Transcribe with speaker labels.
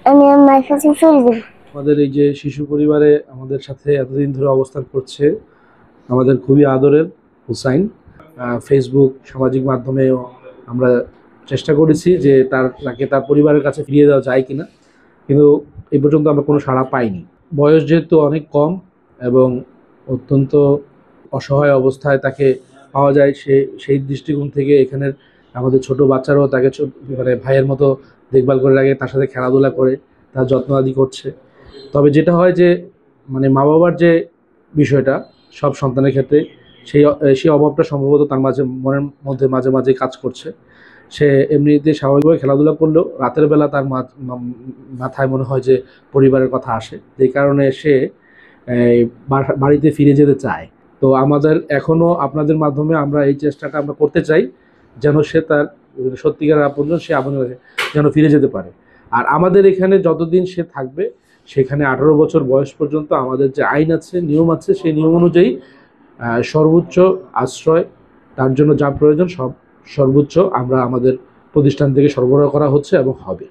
Speaker 1: আমি আমার কাছে চলে যাব।
Speaker 2: আমাদের এই যে শিশু পরিবারে আমাদের সাথে এতদিন ধরে অবস্থান করছে আমাদের খুবই আদরের হুসাইন। ফেসবুক সামাজিক মাধ্যমেও আমরা চেষ্টা করেছি যে তাকে তার পরিবারের কাছে ফিরিয়ে দেওয়া যায় কিনা, কিন্তু এই পর্যন্ত আমরা কোনো সাড়া পাইনি। বয়স যেহেতু অনেক কম এবং অত্যন্ত অসহায় অবস্থায় তাকে পাওয়া যায়, সেই দৃষ্টিকোণ থেকে এখানের আমাদের ছোট বাচ্চারাও তাকে মানে ভাইয়ের মতো দেখভাল করে রাখে, তার সাথে খেলাধুলা করে, তার যত্ন আদি করছে। তবে যেটা হয় যে মানে মা বাবার যে বিষয়টা সব সন্তানের ক্ষেত্রে, সেই সেই অভাবটা সম্ভবত তার মনের মধ্যে মাঝে মাঝে কাজ করছে। সে এমনিতে স্বাভাবিকভাবে খেলাধুলা করলেও রাতের বেলা তার মাথায় মনে হয় যে পরিবারের কথা আসে, যেই কারণে সে বাড়িতে ফিরে যেতে চায়। তো আমাদের এখনও আপনাদের মাধ্যমে আমরা এই চেষ্টাটা আমরা করতে চাই যেন সে তার সত্যিকার আপনজন, সে আপন যেন ফিরে যেতে পারে। আর আমাদের এখানে যতদিন সে থাকবে, সেখানে 18 বছর বয়স পর্যন্ত আমাদের যে আইন আছে, নিয়ম আছে, সেই নিয়ম অনুযায়ী সর্বোচ্চ আশ্রয়, তার জন্য যা প্রয়োজন সর্বোচ্চ আমরা আমাদের প্রতিষ্ঠান থেকে সরবরাহ করা হচ্ছে এবং হবে।